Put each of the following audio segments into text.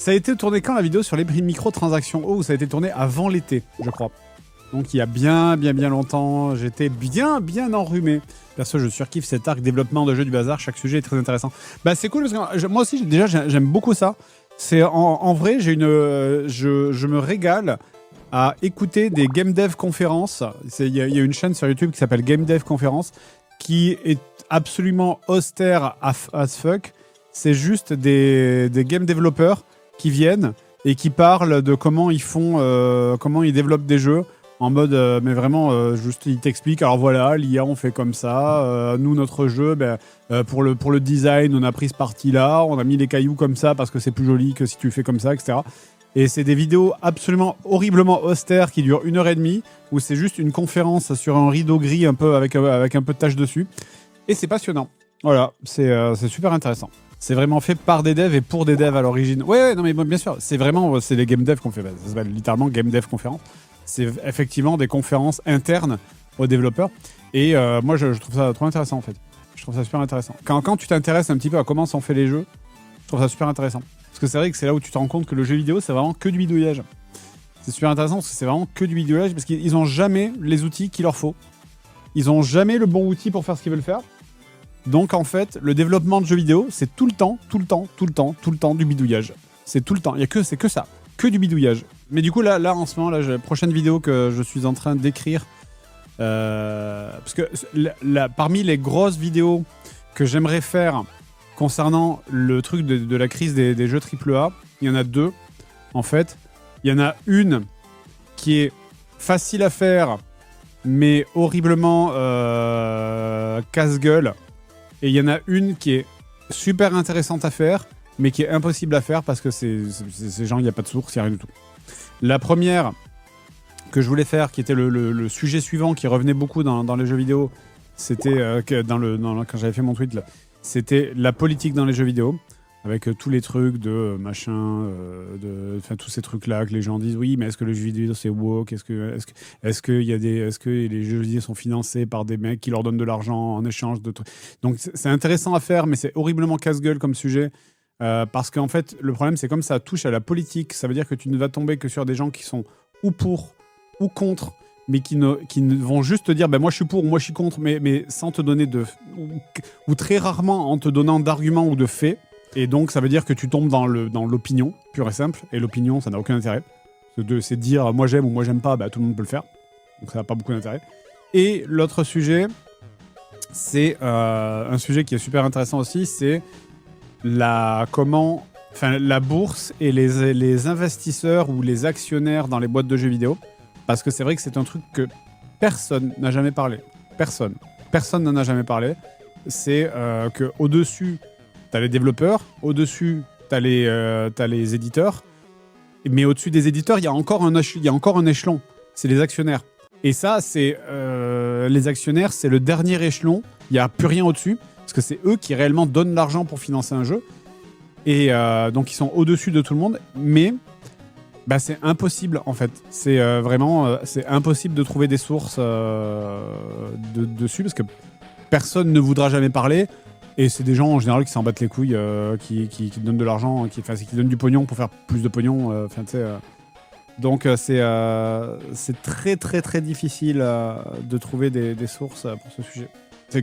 Ça a été tourné quand la vidéo sur les microtransactions? Oh, ça a été tourné avant l'été, je crois. Donc il y a bien longtemps, j'étais bien enrhumé. Perso, je surkiffe cet arc développement de jeux du bazar, chaque sujet est très intéressant. Bah c'est cool parce que moi aussi déjà j'aime beaucoup ça. C'est en vrai, je me régale à écouter des game dev conférences. Il y a une chaîne sur YouTube qui s'appelle Game Dev Conférence qui est absolument austère as fuck. C'est juste des game développeurs qui viennent et qui parlent de comment ils font, comment ils développent des jeux. En mode, mais vraiment, juste, il t'explique, alors voilà, l'IA, on fait comme ça. Nous, notre jeu, pour le design, on a pris ce parti-là, on a mis les cailloux comme ça parce que c'est plus joli que si tu le fais comme ça, etc. Et c'est des vidéos absolument horriblement austères qui durent 1h30, où c'est juste une conférence sur un rideau gris un peu avec un peu de taches dessus. Et c'est passionnant. Voilà, c'est super intéressant. C'est vraiment fait par des devs et pour des devs à l'origine. Ouais, non mais bien sûr, c'est les game devs qu'on fait. Ça s'appelle littéralement Game Dev Conférence. C'est effectivement des conférences internes aux développeurs. Et moi, je trouve ça trop intéressant, en fait. Je trouve ça super intéressant. Quand tu t'intéresses un petit peu à comment sont faits les jeux, je trouve ça super intéressant. Parce que c'est vrai que c'est là où tu te rends compte que le jeu vidéo, c'est vraiment que du bidouillage. C'est super intéressant parce que c'est vraiment que du bidouillage parce qu'ils n'ont jamais les outils qu'il leur faut. Ils n'ont jamais le bon outil pour faire ce qu'ils veulent faire. Donc, en fait, le développement de jeux vidéo, c'est tout le temps du bidouillage. C'est tout le temps. C'est que ça. Que du bidouillage. Mais du coup, là en ce moment, la prochaine vidéo que je suis en train d'écrire, parce que parmi les grosses vidéos que j'aimerais faire concernant le truc de la crise des jeux AAA, il y en a deux, en fait. Il y en a une qui est facile à faire, mais horriblement casse-gueule. Et il y en a une qui est super intéressante à faire, mais qui est impossible à faire parce que c'est genre, il n'y a pas de source, il n'y a rien du tout. La première que je voulais faire, qui était le sujet suivant, qui revenait beaucoup dans les jeux vidéo, c'était quand j'avais fait mon tweet, là, c'était la politique dans les jeux vidéo, avec tous les trucs de machin, tous ces trucs-là que les gens disent, oui, mais est-ce que le jeu vidéo c'est woke? Est-ce que les jeux vidéo sont financés par des mecs qui leur donnent de l'argent en échange de trucs? Donc c'est intéressant à faire, mais c'est horriblement casse-gueule comme sujet. Parce qu'en fait, le problème, c'est comme ça touche à la politique, ça veut dire que tu ne vas tomber que sur des gens qui sont ou pour ou contre, mais qui ne vont juste te dire moi je suis pour ou moi je suis contre, mais sans te donner ou très rarement en te donnant d'arguments ou de faits. Et donc ça veut dire que tu tombes dans l'opinion, pure et simple, et l'opinion, ça n'a aucun intérêt. C'est dire moi j'aime ou moi j'aime pas, tout le monde peut le faire. Donc ça n'a pas beaucoup d'intérêt. Et l'autre sujet, c'est un sujet qui est super intéressant aussi, c'est la bourse et les investisseurs ou les actionnaires dans les boîtes de jeux vidéo. Parce que c'est vrai que c'est un truc que personne n'a jamais parlé. Personne n'en a jamais parlé. C'est qu'au-dessus, t'as les développeurs, au-dessus, t'as les éditeurs. Mais au-dessus des éditeurs, il y a encore un échelon. C'est les actionnaires. Et ça, c'est les actionnaires, c'est le dernier échelon. Il n'y a plus rien au-dessus. Parce que c'est eux qui réellement donnent l'argent pour financer un jeu. Et donc, ils sont au-dessus de tout le monde. Mais c'est impossible, en fait. C'est vraiment c'est impossible de trouver des sources dessus. Parce que personne ne voudra jamais parler. Et c'est des gens, en général, qui s'en battent les couilles, qui donnent de l'argent, qui donnent du pognon pour faire plus de pognon. Donc, c'est très, très, très difficile de trouver des sources pour ce sujet.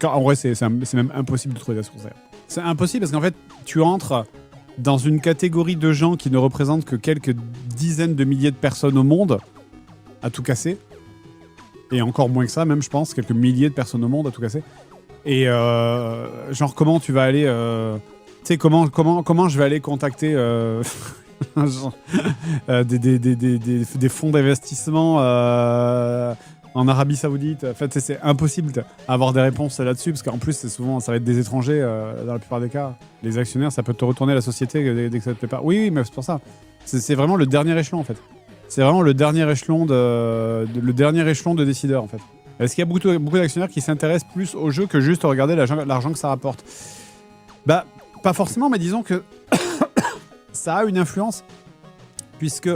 En vrai, c'est même impossible de trouver des sources. C'est impossible parce qu'en fait, tu entres dans une catégorie de gens qui ne représentent que quelques dizaines de milliers de personnes au monde à tout casser. Et encore moins que ça, même, je pense, quelques milliers de personnes au monde à tout casser. Et genre, comment tu vas aller... tu sais, comment je vais aller contacter des fonds d'investissement en Arabie Saoudite? En fait, c'est impossible d'avoir des réponses là-dessus, parce qu'en plus, ça va être des étrangers dans la plupart des cas. Les actionnaires, ça peut te retourner la société dès que ça te plaît pas. Oui, mais c'est pour ça. C'est vraiment le dernier échelon, en fait. C'est vraiment le dernier échelon de décideurs, en fait. Est-ce qu'il y a beaucoup d'actionnaires qui s'intéressent plus au jeu que juste à regarder l'argent que ça rapporte? Pas forcément, mais disons que ça a une influence, puisque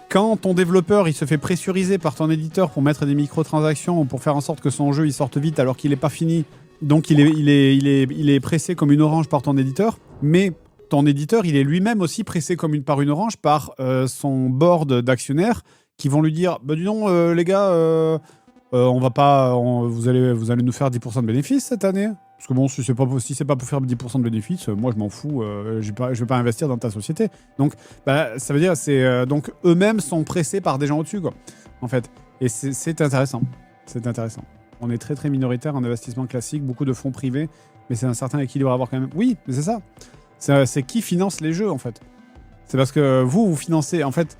quand ton développeur il se fait pressuriser par ton éditeur pour mettre des microtransactions ou pour faire en sorte que son jeu il sorte vite alors qu'il n'est pas fini, donc il est pressé comme une orange par ton éditeur, mais ton éditeur, il est lui-même aussi pressé comme par une orange par son board d'actionnaires qui vont lui dire bah, dis donc, les gars, on va pas, vous allez nous faire 10% de bénéfices cette année. Parce que bon, si c'est pas pour faire 10% de bénéfices, moi je m'en fous, je vais pas investir dans ta société. Donc, bah, ça veut dire donc eux-mêmes sont pressés par des gens au-dessus, quoi, en fait. Et c'est intéressant. C'est intéressant. On est très très minoritaire en investissement classique, beaucoup de fonds privés, mais c'est un certain équilibre à avoir quand même. Oui, mais c'est ça. C'est qui finance les jeux, en fait. C'est parce que vous financez, en fait,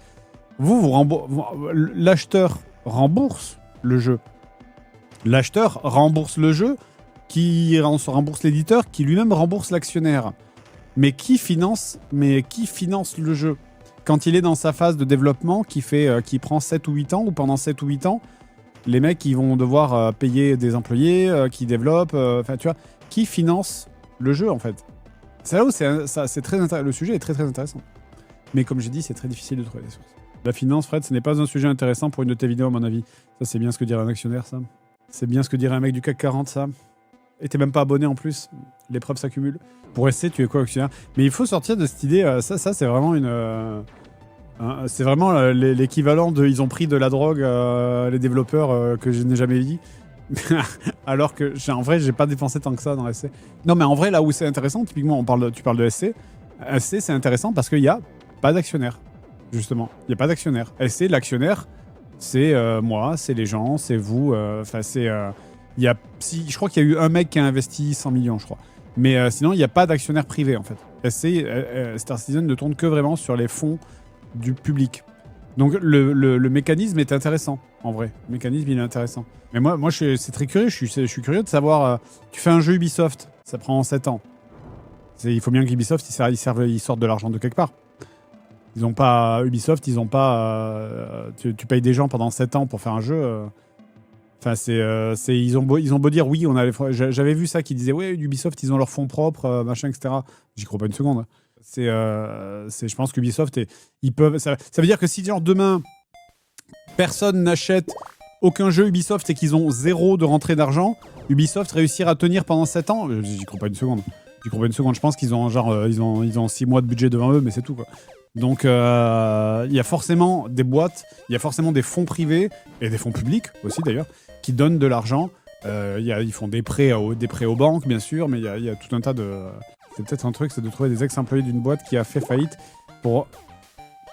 l'acheteur rembourse le jeu. L'acheteur rembourse le jeu, qui rembourse l'éditeur, qui lui-même rembourse l'actionnaire. Mais qui finance le jeu quand il est dans sa phase de développement qui prend 7 ou 8 ans, ou pendant 7 ou 8 ans, les mecs ils vont devoir payer des employés qui développent, enfin tu vois, qui finance le jeu en fait. C'est là où c'est très le sujet est très très intéressant. Mais comme j'ai dit, c'est très difficile de trouver des sources. La finance, Fred, ce n'est pas un sujet intéressant pour une de tes vidéos à mon avis. Ça c'est bien ce que dirait un actionnaire, ça. C'est bien ce que dirait un mec du CAC 40, ça. Et t'es même pas abonné en plus. Les preuves s'accumulent. Pour essayer, tu es quoi, actionnaire? Mais il faut sortir de cette idée. Ça c'est vraiment c'est vraiment l'équivalent de. Ils ont pris de la drogue, les développeurs, que je n'ai jamais vu. Alors que, en vrai, j'ai pas dépensé tant que ça dans SC. Non, mais en vrai, là où c'est intéressant, typiquement, tu parles de SC. SC, c'est intéressant parce qu'il n'y a pas d'actionnaire. Justement, il n'y a pas d'actionnaire. SC, l'actionnaire, c'est moi, c'est les gens, c'est vous. Enfin, je crois qu'il y a eu un mec qui a investi 100 millions, je crois. Mais sinon, il n'y a pas d'actionnaire privé, en fait. SC, Star Citizen ne tourne que vraiment sur les fonds du public. Donc, le mécanisme est intéressant, en vrai. Le mécanisme, il est intéressant. Mais moi c'est très curieux. Je suis curieux de savoir... tu fais un jeu Ubisoft, ça prend 7 ans. Il faut bien qu'Ubisoft, ils sortent de l'argent de quelque part. Ils ont pas... Ubisoft, ils ont pas... tu payes des gens pendant 7 ans pour faire un jeu... Enfin, ils ont beau dire oui, j'avais vu ça qui disait ouais, Ubisoft, ils ont leurs fonds propres, machin, etc. J'y crois pas une seconde. Je pense qu'Ubisoft, ils peuvent. Ça veut dire que si genre demain personne n'achète aucun jeu Ubisoft et qu'ils ont 0 de rentrée d'argent, Ubisoft réussira à tenir pendant 7 ans. J'y crois pas une seconde. Je pense qu'ils ont genre ils ont 6 mois de budget devant eux, mais c'est tout quoi. Donc, il y a forcément des boîtes, il y a forcément des fonds privés, et des fonds publics aussi d'ailleurs, qui donnent de l'argent. Ils font des prêts aux banques, bien sûr, mais il y a tout un tas de... C'est peut-être un truc, c'est de trouver des ex-employés d'une boîte qui a fait faillite pour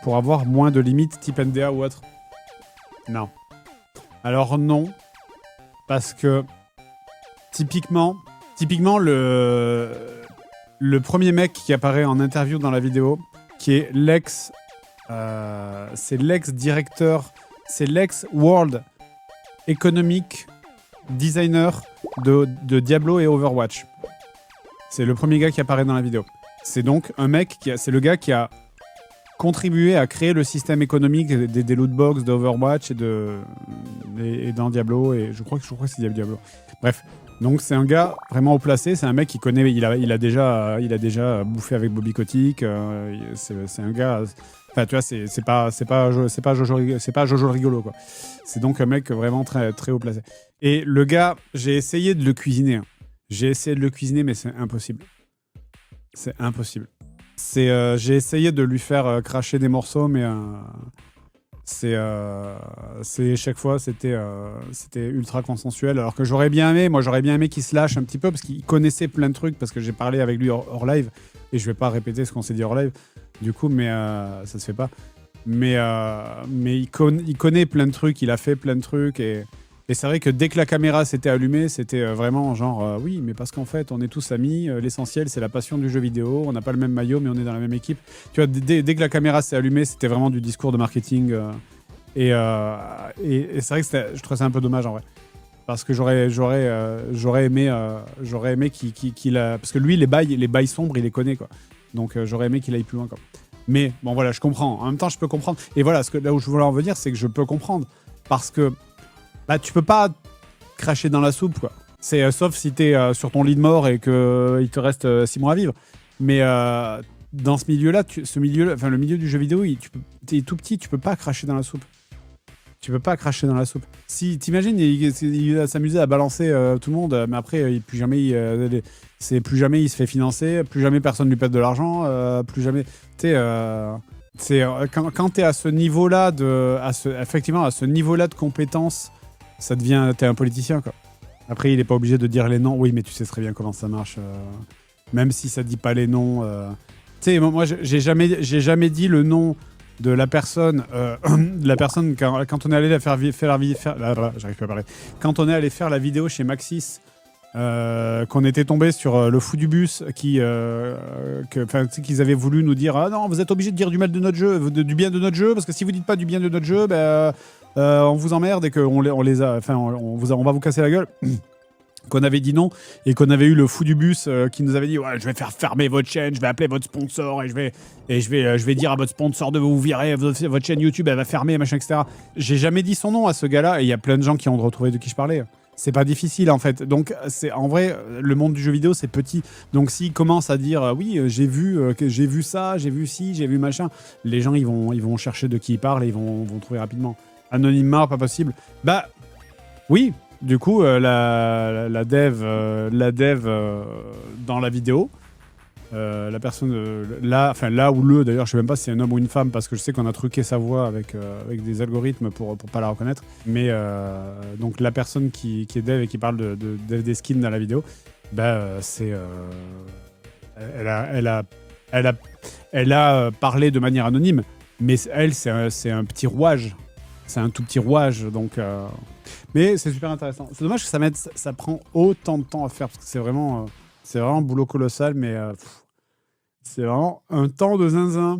avoir moins de limites type NDA ou autre. Non. Alors non, parce que typiquement le premier mec qui apparaît en interview dans la vidéo, qui est c'est l'ex-directeur, c'est l'ex-World Economic Designer de Diablo et Overwatch. C'est le premier gars qui apparaît dans la vidéo. C'est donc un mec c'est le gars qui a contribué à créer le système économique des lootbox d'Overwatch et dans Diablo, et je crois que c'est Diablo. Bref. Donc c'est un gars vraiment haut placé, c'est un mec qui connaît, il a déjà bouffé avec Bobby Kotick, c'est un gars, enfin tu vois, c'est pas Jojo rigolo quoi. C'est donc un mec vraiment très très haut placé. Et le gars, j'ai essayé de le cuisiner, mais c'est impossible. C'est impossible. J'ai essayé de lui faire cracher des morceaux, mais chaque fois c'était ultra consensuel, alors que j'aurais bien aimé qu'il se lâche un petit peu parce qu'il connaissait plein de trucs, parce que j'ai parlé avec lui hors live et je vais pas répéter ce qu'on s'est dit hors live du coup, mais ça se fait pas, mais il connaît plein de trucs, il a fait plein de trucs, et c'est vrai que dès que la caméra s'était allumée, c'était vraiment genre oui, mais parce qu'en fait on est tous amis, l'essentiel c'est la passion du jeu vidéo, on n'a pas le même maillot mais on est dans la même équipe, tu vois. Dès que la caméra s'est allumée, c'était vraiment du discours de marketing, et c'est vrai que je trouvais ça un peu dommage en vrai, parce que j'aurais aimé qu'il a, parce que lui les bails sombres il les connaît quoi, donc j'aurais aimé qu'il aille plus loin quoi. Mais bon voilà, je comprends, en même temps je peux comprendre, et voilà, là où je voulais en venir, c'est que je peux comprendre, parce que bah, tu peux pas cracher dans la soupe, quoi. Sauf si t'es sur ton lit de mort et qu'il te reste 6 mois à vivre. Mais dans ce milieu-là, le milieu du jeu vidéo, t'es tout petit, tu peux pas cracher dans la soupe. Si t'imagines, il va s'amuser à balancer tout le monde, mais après, plus jamais C'est plus jamais il se fait financer, plus jamais personne lui pète de l'argent, plus jamais. Tu sais, quand t'es à ce niveau-là effectivement à ce niveau-là de compétence, ça devient, t'es un politicien quoi. Après, il est pas obligé de dire les noms. Oui, mais tu sais très bien comment ça marche. Même si ça dit pas les noms. Tu sais, moi, j'ai jamais dit le nom de la personne, quand on est allé j'arrive pas à parler. Quand on est allé faire la vidéo chez Maxis. Qu'on était tombé sur le fou du bus qu'ils avaient voulu nous dire ah non vous êtes obligé de dire du mal de notre jeu du bien de notre jeu parce que si vous dites pas du bien de notre jeu on vous emmerde et qu'on les a on va vous casser la gueule. Qu'on avait dit non et qu'on avait eu le fou du bus qui nous avait dit ouais je vais faire fermer votre chaîne, je vais appeler votre sponsor et je vais dire à votre sponsor de vous virer, votre chaîne YouTube elle va fermer machin etc. J'ai jamais dit son nom à ce gars-là et il y a plein de gens qui ont retrouvé de qui je parlais. C'est pas difficile en fait. Donc c'est en vrai le monde du jeu vidéo c'est petit. Donc s'il commence à dire oui j'ai vu ça, j'ai vu ci, j'ai vu machin, les gens ils vont chercher de qui il parle et ils vont trouver rapidement. Anonymat pas possible. Bah oui. Du coup la dev dans la vidéo. La personne là ou le d'ailleurs je sais même pas si c'est un homme ou une femme parce que je sais qu'on a truqué sa voix avec des algorithmes pour pas la reconnaître mais donc la personne qui est dev et qui parle de dev des skins dans la vidéo c'est elle a parlé de manière anonyme mais elle c'est un petit rouage, c'est un tout petit rouage donc mais c'est super intéressant. C'est dommage que ça prend autant de temps à faire parce que c'est vraiment un boulot colossal, mais c'est vraiment un temps de zinzin.